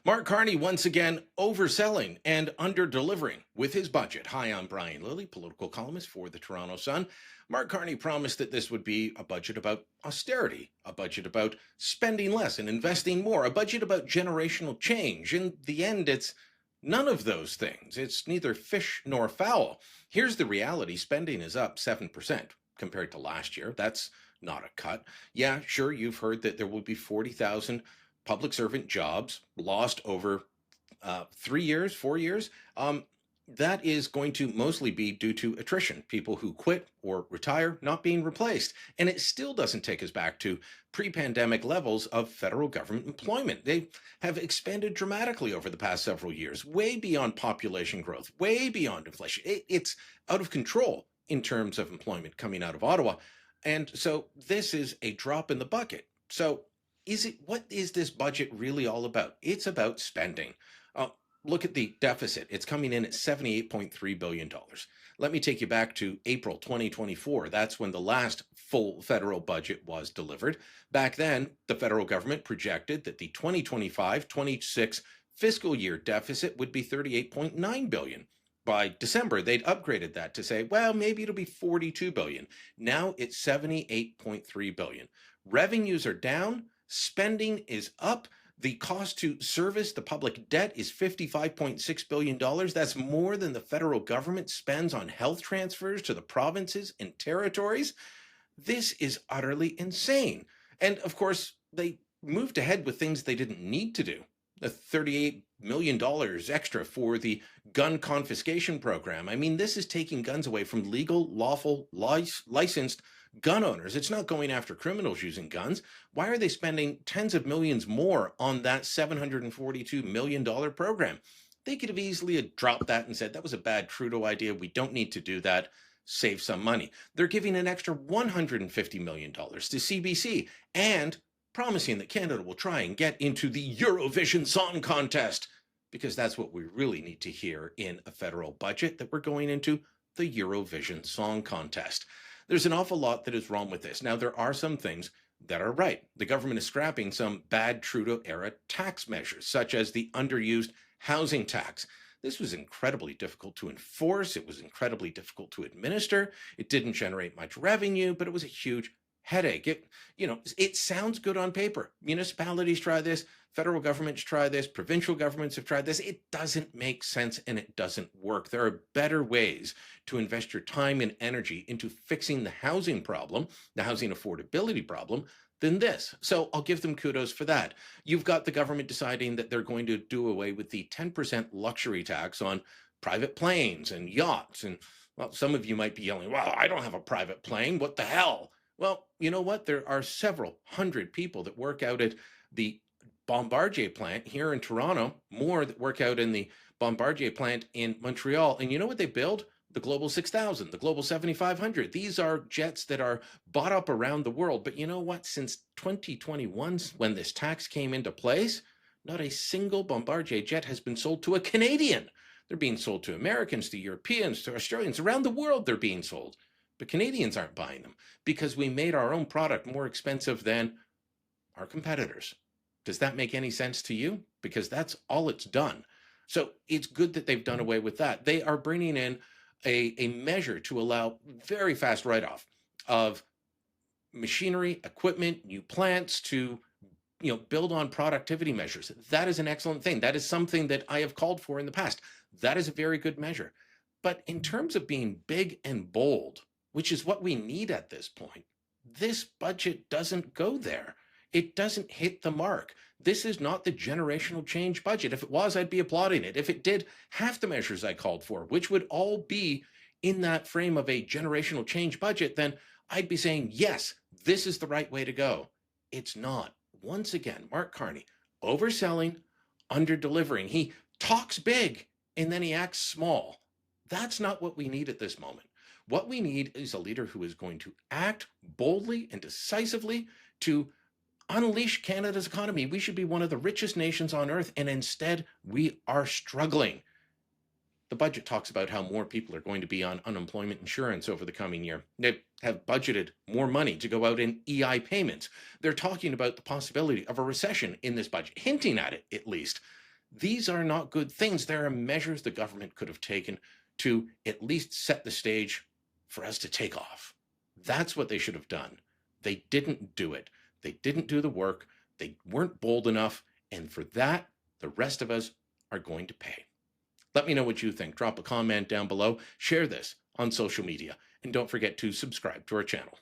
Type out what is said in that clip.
Mark Carney once again overselling and under-delivering with his budget. Hi, I'm Brian Lilley, political columnist for the Toronto Sun. Mark Carney promised that this would be a budget about austerity, a budget about spending less and investing more, a budget about generational change. In the end, it's none of those things. It's neither fish nor fowl. Here's the reality. Spending is up 7% compared to last year. That's not a cut. Yeah, sure, you've heard that there will be 40,000 public servant jobs lost over 3 years, 4 years. That is going to mostly be due to attrition, people who quit or retire not being replaced. And it still doesn't take us back to pre-pandemic levels of federal government employment. They have expanded dramatically over the past several years, way beyond population growth, way beyond inflation. It's out of control in terms of employment coming out of Ottawa. And so this is a drop in the bucket. So what is this budget really all about? It's about spending. Look at the deficit. It's coming in at $78.3 billion. Let me take you back to April 2024. That's when the last full federal budget was delivered. Back then, the federal government projected that the 2025-26 fiscal year deficit would be $38.9 billion. By December, they'd upgraded that to say, well, maybe it'll be $42 billion. Now it's $78.3 billion. Revenues are down. Spending is up. The cost to service the public debt is $55.6 billion. That's more than the federal government spends on health transfers to the provinces and territories. This is utterly insane. And of course, they moved ahead with things they didn't need to do. The $38 million extra for the gun confiscation program. I mean, this is taking guns away from legal, lawful, licensed gun owners. It's not going after criminals using guns. Why are they spending tens of millions more on that $742 million program? They could have easily dropped that and said, that was a bad Trudeau idea. We don't need to do that. Save some money. They're giving an extra $150 million to CBC and promising that Canada will try and get into the Eurovision Song Contest, because that's what we really need to hear in a federal budget, that we're going into the Eurovision Song Contest. There's an awful lot that is wrong with this. Now, there are some things that are right. The government is scrapping some bad Trudeau-era tax measures, such as the underused housing tax. This was incredibly difficult to enforce. It was incredibly difficult to administer. It didn't generate much revenue, but it was a huge headache. It sounds good on paper. Municipalities try this, federal governments try this, provincial governments have tried this. It doesn't make sense and it doesn't work. There are better ways to invest your time and energy into fixing the housing problem, the housing affordability problem, than this. So I'll give them kudos for that. You've got the government deciding that they're going to do away with the 10% luxury tax on private planes and yachts. And well, some of you might be yelling, well, I don't have a private plane. What the hell? Well, you know what? There are several hundred people that work out at the Bombardier plant here in Toronto, more that work out in the Bombardier plant in Montreal. And you know what they build? The Global 6000, the Global 7500. These are jets that are bought up around the world. But you know what? Since 2021, when this tax came into place, not a single Bombardier jet has been sold to a Canadian. They're being sold to Americans, to Europeans, to Australians. Around the world, they're being sold. But Canadians aren't buying them because we made our own product more expensive than our competitors. Does that make any sense to you? Because that's all it's done. So it's good that they've done away with that. They are bringing in a measure to allow very fast write-off of machinery, equipment, new plants to build on productivity measures. That is an excellent thing. That is something that I have called for in the past. That is a very good measure. But in terms of being big and bold, which is what we need at this point, this budget doesn't go there. It doesn't hit the mark. This is not the generational change budget. If it was, I'd be applauding it. If it did half the measures I called for, which would all be in that frame of a generational change budget, then I'd be saying, yes, this is the right way to go. It's not. Once again, Mark Carney, overselling, under-delivering. He talks big and then he acts small. That's not what we need at this moment. What we need is a leader who is going to act boldly and decisively to unleash Canada's economy. We should be one of the richest nations on earth, and instead we are struggling. The budget talks about how more people are going to be on unemployment insurance over the coming year. They have budgeted more money to go out in EI payments. They're talking about the possibility of a recession in this budget, hinting at it at least. These are not good things. There are measures the government could have taken to at least set the stage for us to take off. That's what they should have done. They didn't do it. They didn't do the work. They weren't bold enough. And for that, the rest of us are going to pay. Let me know what you think. Drop a comment down below. Share this on social media. And don't forget to subscribe to our channel.